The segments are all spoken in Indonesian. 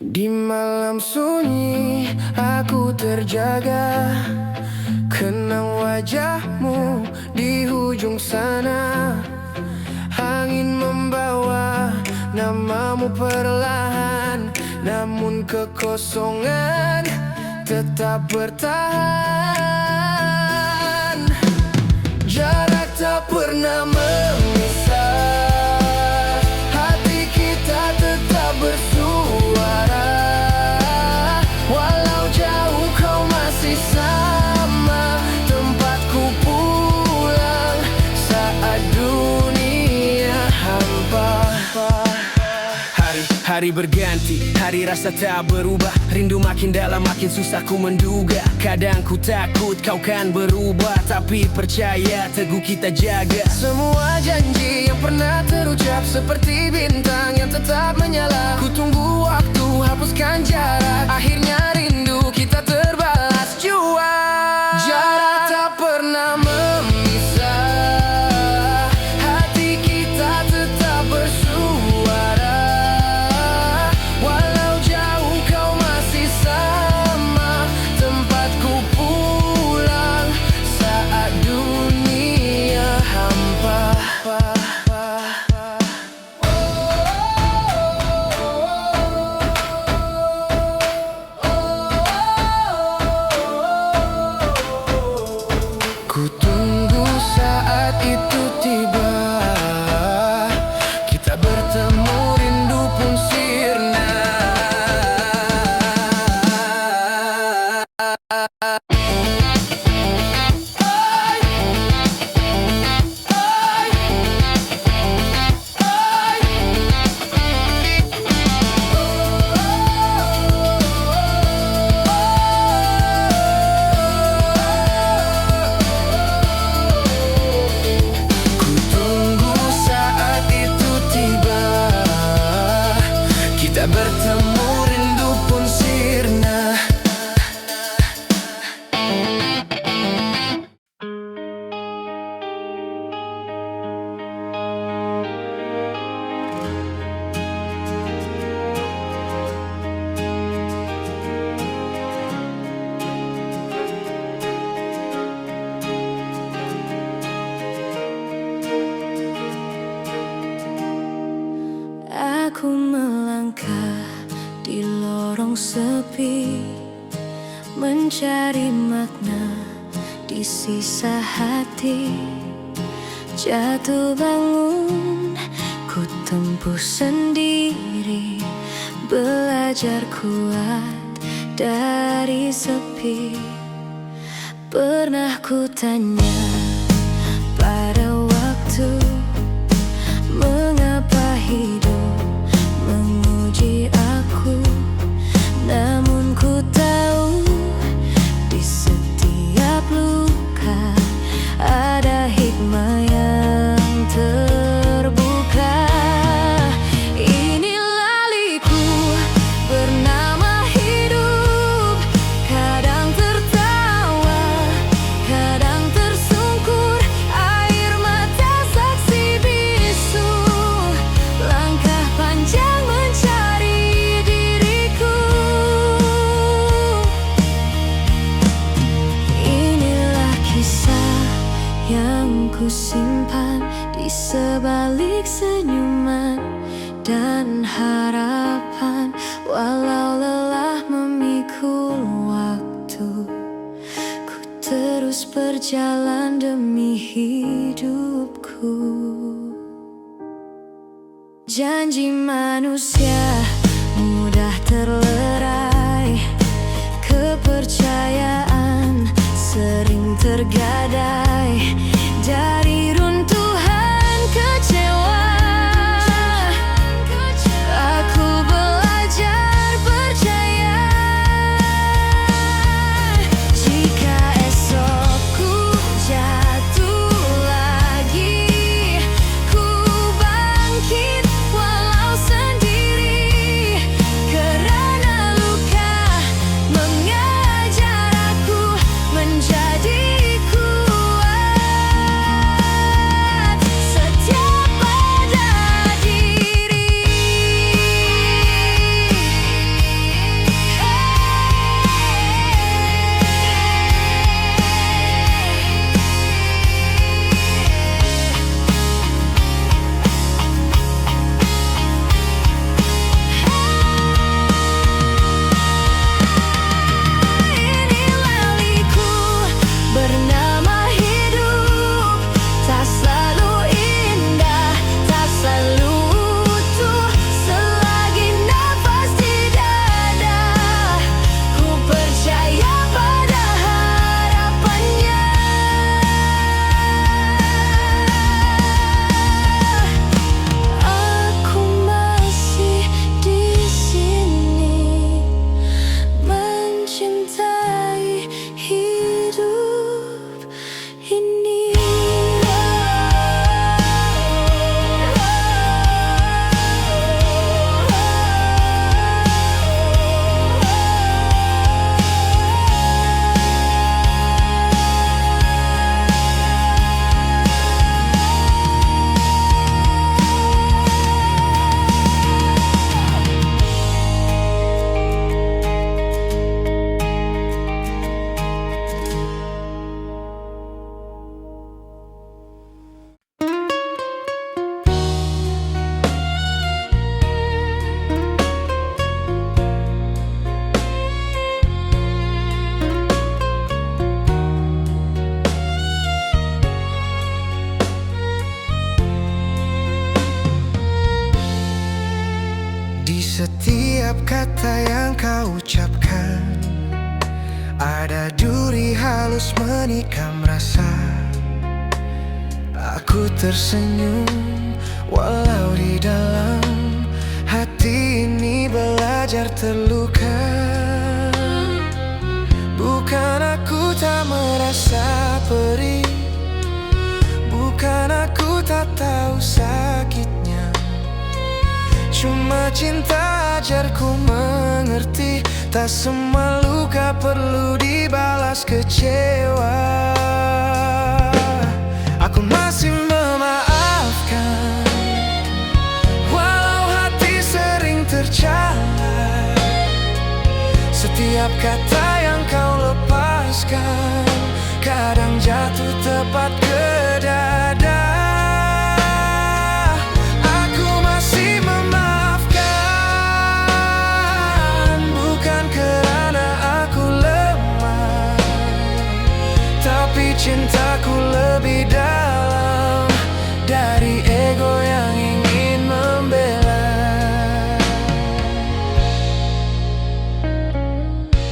Di malam sunyi aku terjaga, kenang wajahmu di ujung sana. Angin membawa namamu perlahan, namun kekosongan tetap bertahan. Jarak tak pernah memisah, hati kita tetap bersuara. Walau jauh kau masih sama, tempatku pulang saat dunia hampa. Hari berganti, hari rasa tak berubah. Rindu makin dalam, makin susah ku menduga. Kadang ku takut kau kan berubah, tapi percaya teguh kita jaga. Semua janji yang pernah terucap seperti bintang yang tetap menyala. Ku tunggu waktu hapuskan jarak, akhirnya rindu kita terbalas jua. Jarak tak pernah memisah, hati kita tetap bersuara. Walau jauh kau masih sama, tempatku pulang saat dunia hampa. Ku tunggu saat itu tiba, kita bertemu rindu pun sirna. Ku tunggu saat itu tiba, kita bertemu rindu pun sirna. Aku melangkah di lorong sepi, mencari makna di sisa hati. Jatuh bangun, ku tempuh sendiri, belajar kuat dari sepi. Pernah ku tanya pada waktu, mengapa hidup menguji aku? Namun ku tahu di setiap luka ada hikmah yang terbuka. Inilah liku bernama hidup, kadang tertawa, kadang tersungkur, air mata saksi bisu. Langkah panjang mencari diriku. Inilah kisah yang ku simpan di sebalik senyuman dan harapan. Walau lelah memikul waktu, ku terus berjalan demi hidupku. Janji manusia mudah terlerai, kepercayaan sering tergadai dari runtuhan kecewa. Aku belajar percaya, jika esok ku jatuh lagi, ku bangkit walau sendiri. kata yang kau ucapkan, ada duri halus menikam rasa. Aku tersenyum walau di dalam hati ini belajar terluka. Bukan aku tak merasa perih, bukan aku tak tahu sakitnya. Cuma cinta ajarku mengerti, tak semua luka perlu dibalas kecewa. Aku masih memaafkan, walau hati sering tercalar. Setiap kata yang kau lepaskan kadang jatuh tepat ke dada. Aku masih memaafkan, bukan kerana aku lemah, tapi cintaku lebih dalam dari ego yang ingin membela.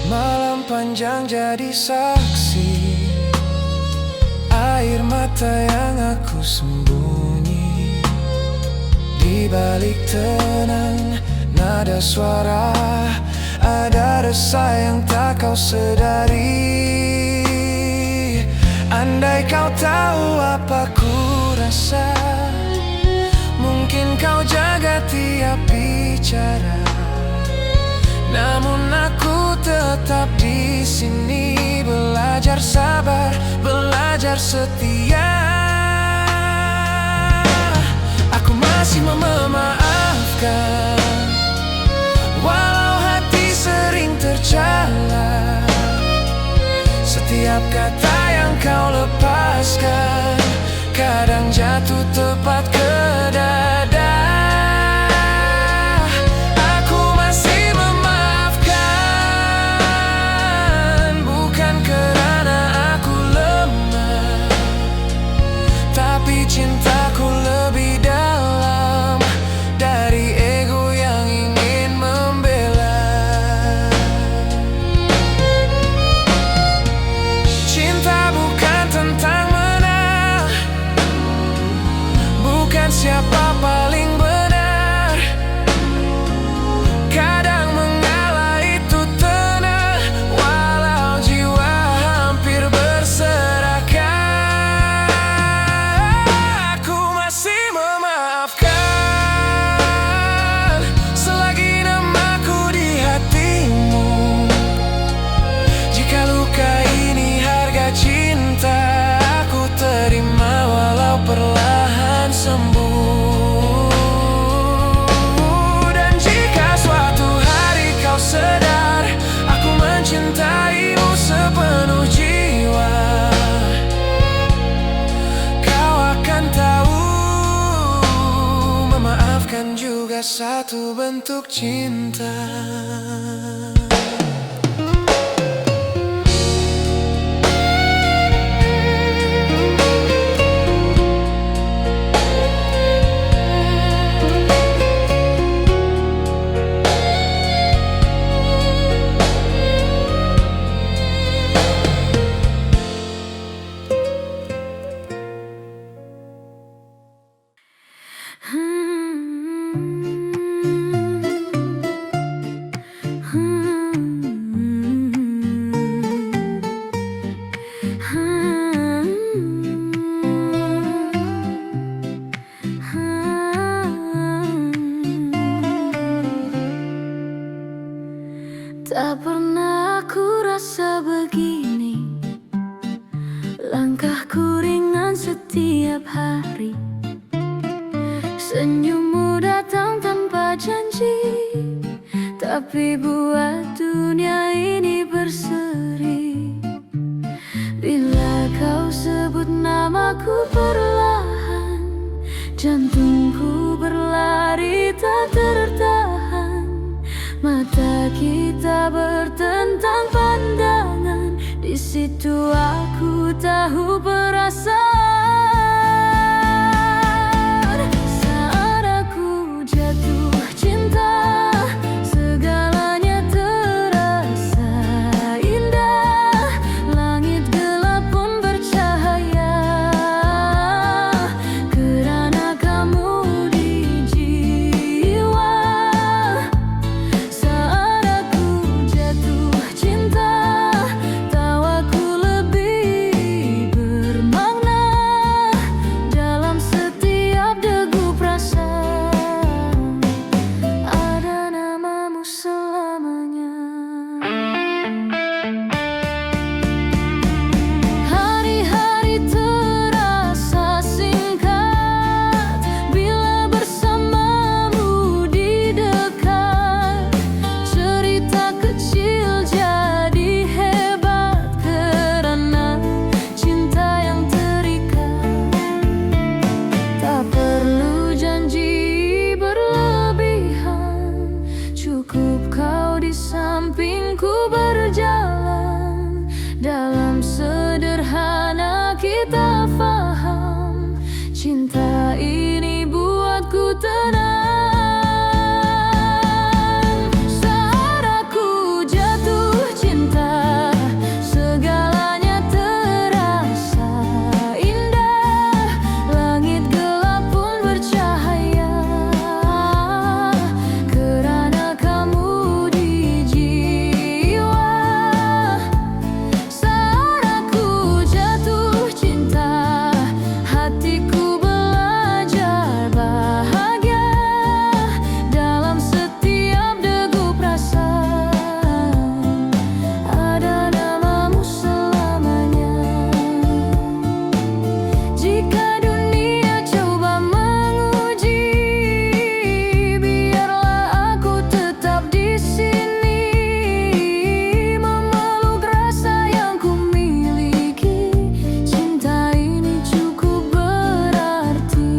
Malam panjang jadi saksi, air mata yang aku sembunyi. Di balik tenang nada suara, ada resah yang tak kau sadari. Andai kau tahu apa ku rasa, mungkin kau jaga tiap bicara. Namun aku tetap di sini, belajar sabar, belajar setia. Aku masih memaafkan, walau hati sering tercalar. Setiap kata yang kau lepaskan kadang jatuh tepat ke dada. Aku masih memaafkan, bukan kerana aku lemah, tapi cintaku lebih dalam dari ego yang ingin membela. Cinta bukan tentang menang, bukan siapa paling benar. Kadang mengalah itu tenang, walau jiwa hampir berserakan. Aku masih memaafkan, selagi namaku di hatimu. Jika luka ini harga cinta, aku terima walau perlahan sembuh. Dan jika suatu hari kau sadar aku mencintaimu sepenuh jiwa, kau akan tahu memaafkan juga satu bentuk cinta. Tak pernah aku rasa begini, langkahku ringan setiap hari. Senyummu datang tanpa janji, tapi buat dunia ini berseri. Bila kau sebut namaku perlahan, jantungku berlari tak tertahan. Mata kita bertentang pandangan, di situ aku tahu perasaan. Saat aku jatuh cinta, segala di sampingku berjalan. Dalam sederhana kita faham, cinta ini buatku tenang. Saat aku jatuh cinta, segalanya terasa indah. Langit gelap pun bercahaya, karena kamu di jiwa. Saat aku jatuh cinta, hatiku belajar bahagia. Dalam setiap degup rasa, ada namamu selamanya. Jika dunia coba menguji, biarlah aku tetap di sini, memeluk rasa yang ku miliki. Cinta ini cukup berarti.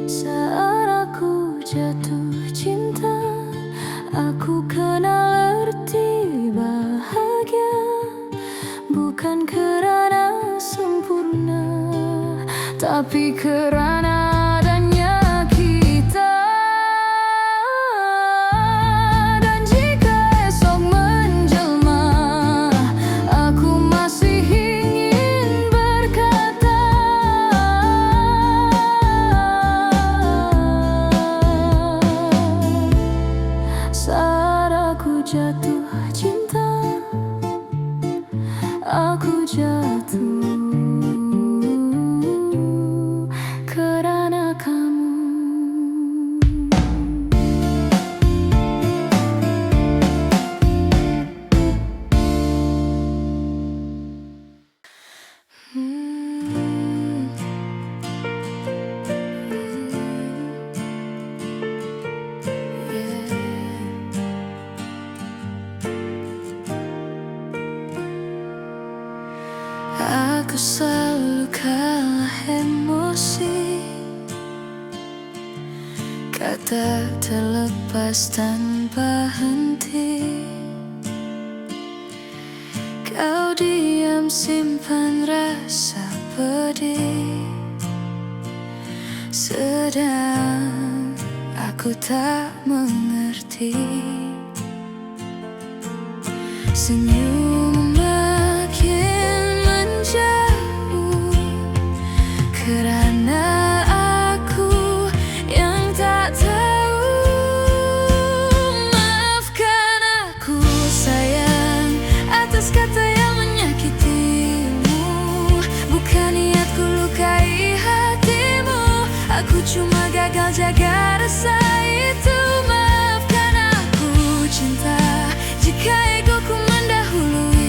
Saat aku jatuh cinta, aku kenal arti bahagia. Bukan karena sempurna, tapi karena adanya kita. Dan jika esok menjelma, aku masih ingin berkata, saat aku jatuh cinta, aku jatuh karena kamu. Aku selalu kalah emosi, kata terlepas tanpa henti. Kau diam simpan rasa pedih, sedang aku tak mengerti. Senyum makin menjauh, karena aku yang tak tahu. Maafkan aku sayang atas kata yang menyakitimu. Bukan niatku lukai hatimu, aku cuma gagal jaga rasa itu. Maafkan aku cinta, jika egoku mendahului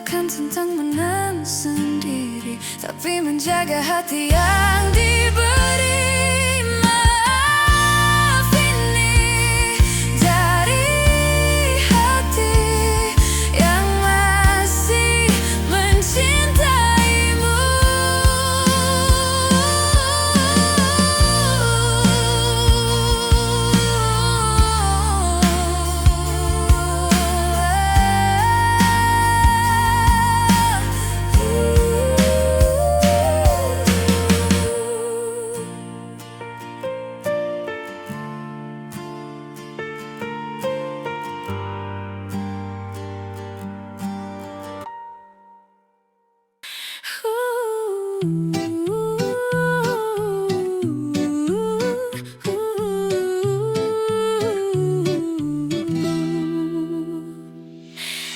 bukan tentang menang sendiri, tapi menjaga hati yang diberi. Maaf ini dari hati yang masih mencintaimu.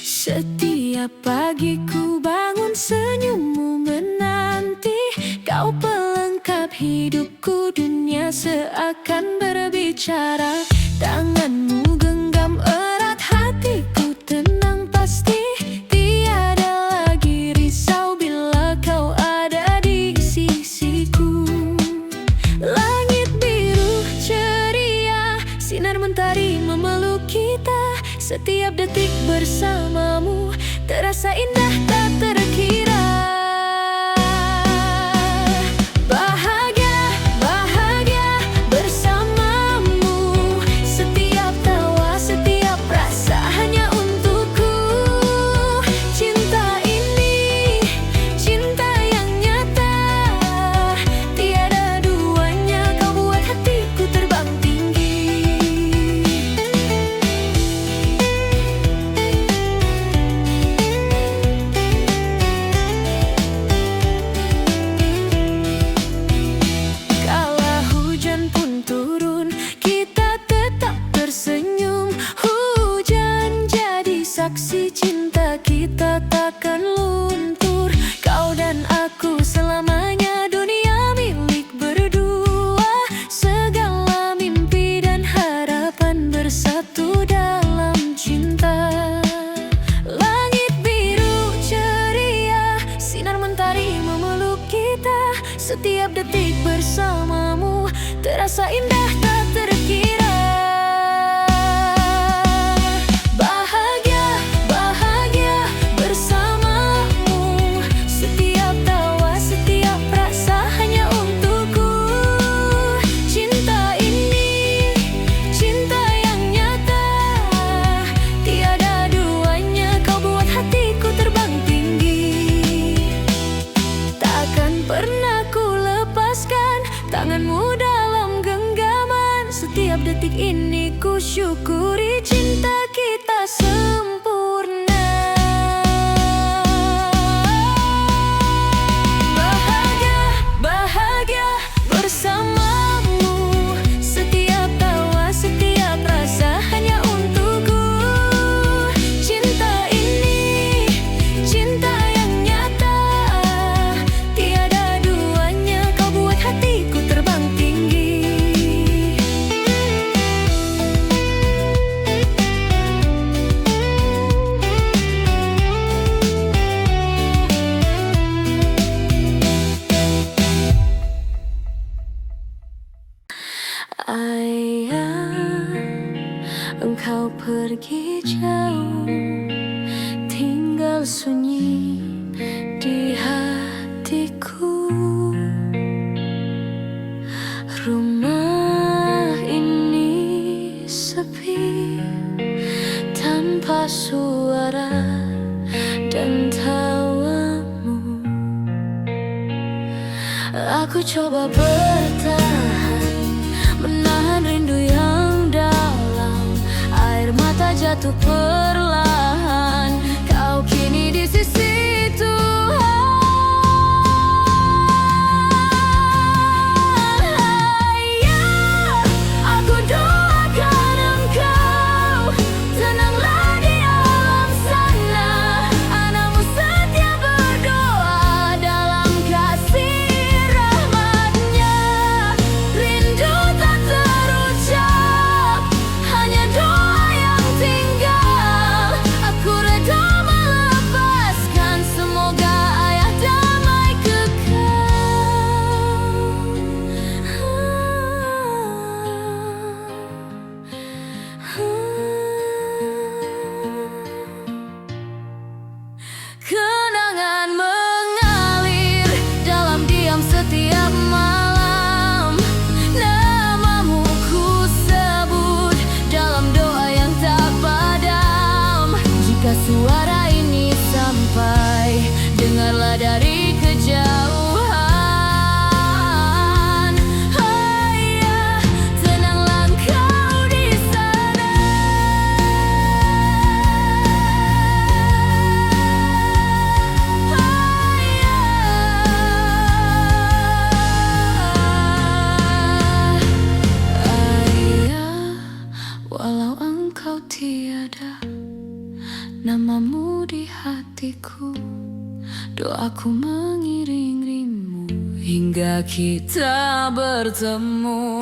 Setiap pagi ku bangun senyummu menanti. Kau pelengkap hidupku, dunia seakan berbicara. Tanganmu genggam erat hatiku, tenang pasti. Tiada lagi risau bila kau ada di sisiku. Langit biru ceria, sinar mentari memeluk kita. Setiap detik bersamamu terasa indah tak terkira. Bahagia, bahagia bersamamu. Setiap tawa, setiap rasa hanya untukku. Cinta ini, cinta yang nyata. Tiada duanya, kau buat hatiku terbang tinggi. Saksi cinta kita takkan luntur. Kau dan aku selamanya, dunia milik berdua. Segala mimpi dan harapan bersatu dalam cinta. Langit biru ceria, sinar mentari memeluk kita. Setiap detik bersamamu terasa indah tak terkira. Tanganmu dalam genggaman, setiap detik ini ku syukuri cinta kita sempurna. Bahagia, bahagia bersamamu. Setiap tawa, setiap rasa hanya untukku. Cinta ini, cinta yang nyata. Tiada duanya, kau buat hatiku terbang tinggi. Ayah, engkau pergi jauh, tinggal sunyi di hatiku. Rumah ini sepi, tanpa suara dan tawamu. Aku coba bertahan, menahan rindu yang dalam. Air mata jatuh perlahan, kau kini di sisi Tuhan. Aku doakan engkau tenanglah di alam sana. Anakmu setia berdoa dalam kasih rahmat-Nya. Rindu tak terucap, hanya doa yang tinggal. Aku reda melepaskan namamu di hatiku. Doaku mengiringimu hingga kita bertemu.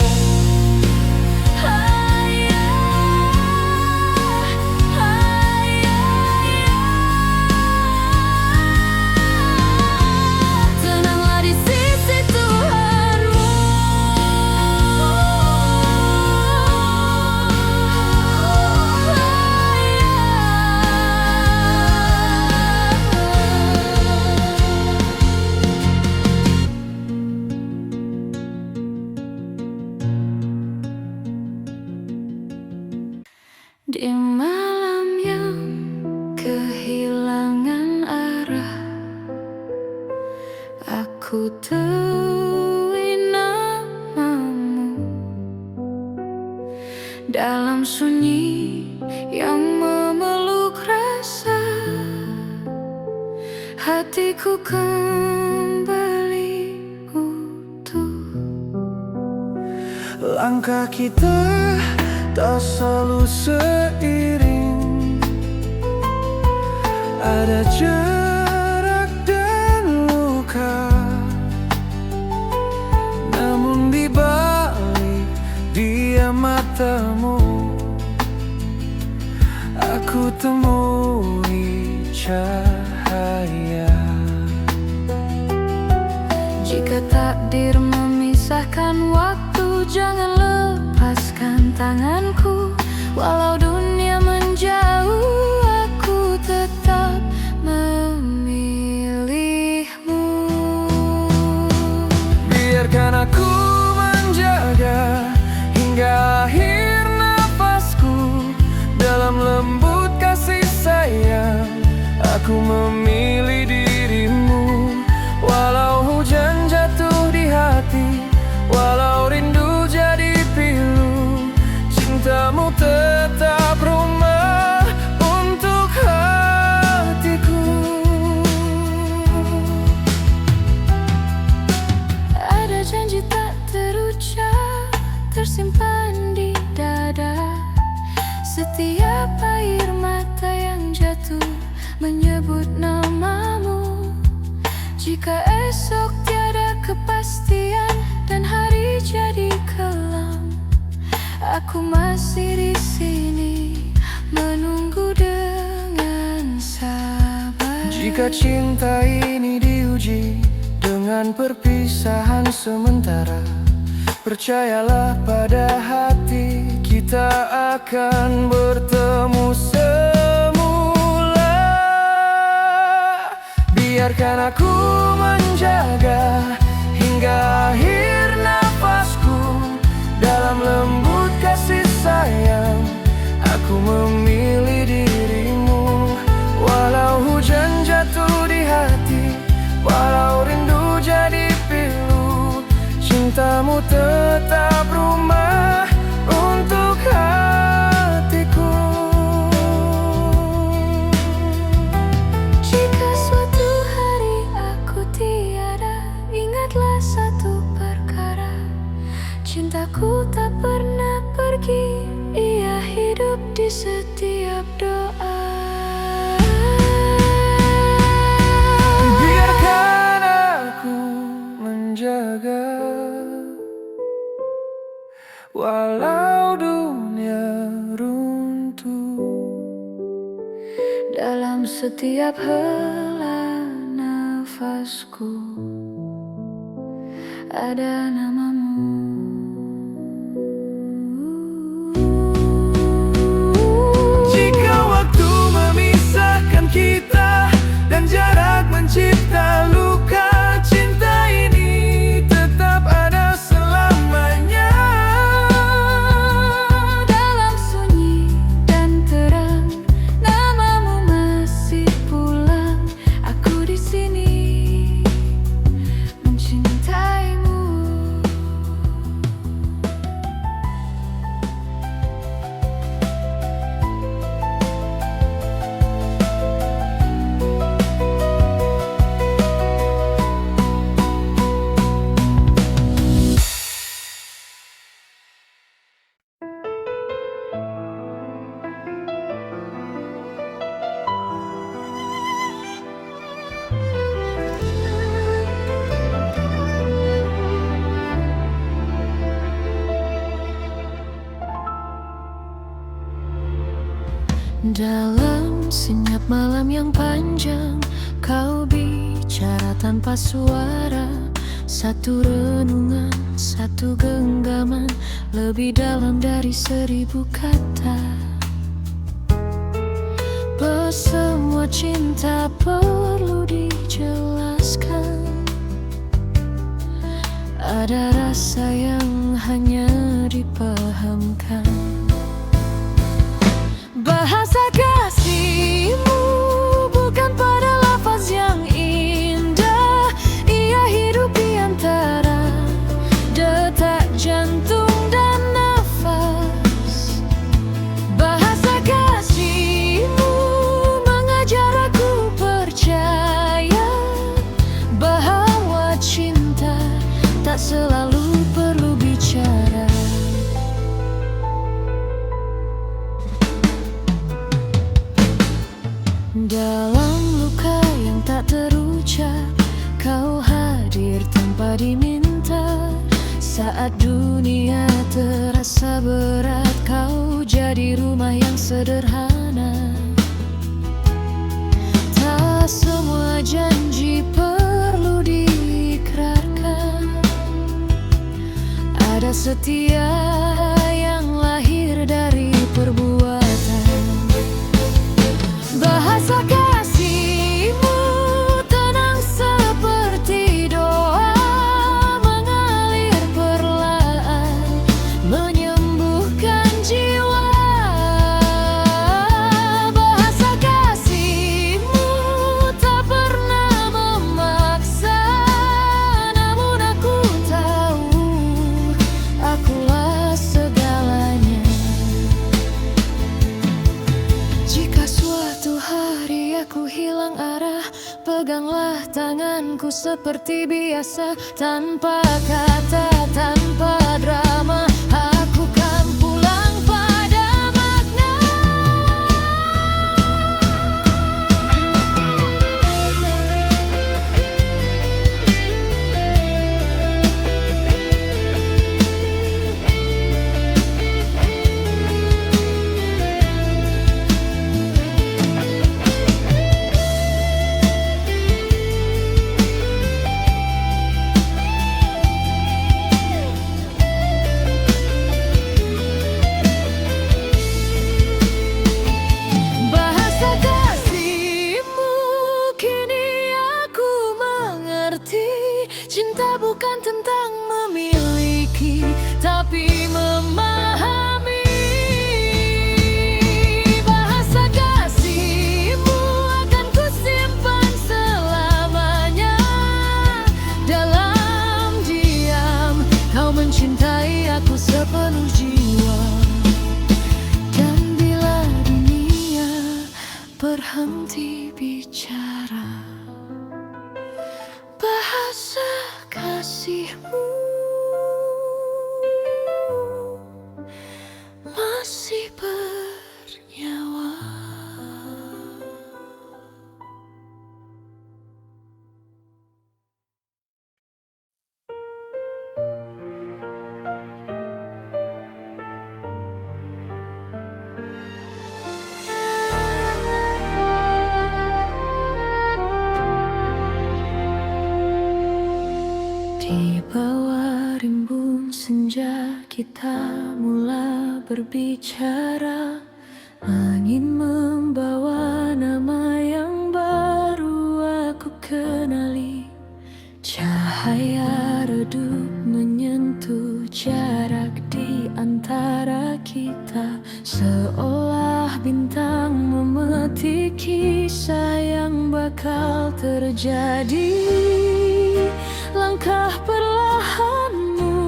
Tenanglah di sisi Tuhanmu. Di malam yang kehilangan arah, aku tuwi namamu. Dalam sunyi yang memeluk rasa, hatiku kembali utuh. Langkah kita tak selalu seiring, ada jarak dan luka. Namun di balik diam matamu, aku temui cahaya. Jika takdir memisahkan waktu, jangan lepaskan tanganku. Walau dunia menjauh, aku tetap memilihmu. Biarkan aku menjaga hingga akhir nafasku. Dalam lembut kasih sayang, aku memilih dirimu. Walau hujan jatuh di hati, walau rindu jadi pilu, cintamu tetap rumah untuk hatiku. Ada janji tak terucap, tersimpan di dada. Setiap air mata yang jatuh menyebut namamu. Jika esok tiada kepastian dan hari jadi kelam, aku masih di sini menunggu dengan sabar. Jika cinta ini diuji dengan perpisahan sementara, percayalah pada hati, kita akan bertemu semula. Biarkan aku menjaga hingga akhir nafasku. Dalam lembut kasih sayang, aku memilih dirimu. Walau hujan jatuh di hati, walau rindu jadi pilu, cintamu tetap rumah untuk hatiku. Jika suatu hari aku tiada, ingatlah satu perkara. Cintaku tak pernah pergi, ia hidup di setiap doa. Biarkan aku menjaga, walau dunia runtuh. Dalam setiap hela nafasku ada namamu. Jika waktu memisahkan kita dan jarak mencipta luka, cinta ini tetap ada selamanya. Dalam sunyi dan terang, namamu masih pulang. Aku di sini mencintaimu. Dalam senyap malam yang panjang, kau bicara tanpa suara. Satu renungan, satu genggaman, lebih dalam dari 1000 kata. Semua cinta perlu dijelaskan. Ada rasa yang hanya dipahamkan. Bahasa kasihmu bukan pada lafaz yang indah. Ia hidup di antara detak jantung dan nafas. Bahasa kasihmu mengajar aku percaya bahwa cinta tak selalu perlu bicara. Dalam luka yang tak terucap, kau hadir tanpa diminta. Saat dunia terasa berat, kau jadi rumah yang sederhana. Tak semua janji perlu diikrarkan. Ada setia yang lahir dari perbuatan. Bahasa kasihmu tenang seperti doa, mengalir perlahan, menyembuhkan jiwa. Bahasa kasihmu tak pernah memaksa, namun aku tahu akulah segalanya. Jika suatu hari aku hilang arah, peganglah tanganku seperti biasa. Tanpa kata, tanpa drama, aku kan pulang pada makna. Bahasa kasihmu kini aku mengerti. Cinta bukan tentang memiliki, tapi memahami. Bahasa kasihmu akan kusimpan selamanya. Dalam diam, kau mencintai aku sepenuh jiwa. Dan bila dunia berhenti bicara, bahasa kasihmu masih bernyawa. Di bawah rimbun senja kita mula berbicara. Angin membawa nama yang baru aku kenali. Cahaya redup menyentuh jarak di antara kita. Seolah bintang memetik kisah yang bakal terjadi. Langkah perlahanmu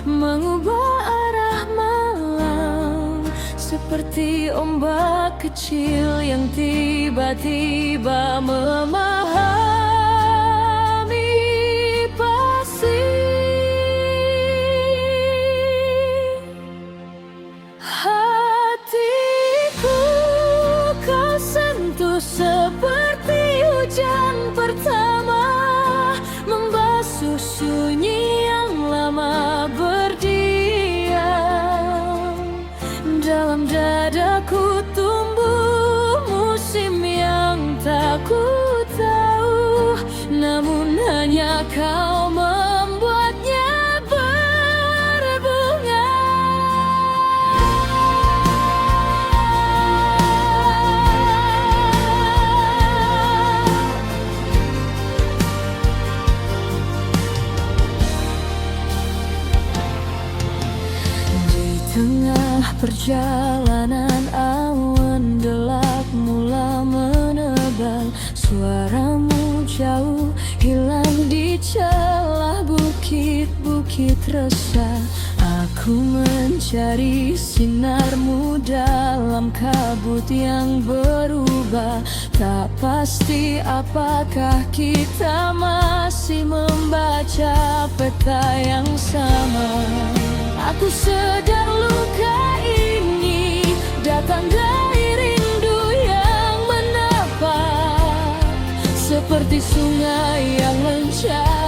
mengubah arah malam, seperti ombak kecil yang tiba-tiba memahami pasir. Hatiku kau sentuh seperti hujan pertama, membasuh sunyi yang lama berdiam. Dalam dadaku tumbuh tengah perjalanan awan gelap mula menebal, suaramu jauh hilang di celah bukit-bukit resah. Aku mencari sinarmu dalam kabut yang berubah. Tak pasti apakah kita masih membaca peta yang sama. Aku sedar luka ini datang dari rindu yang menapak, seperti sungai yang mencari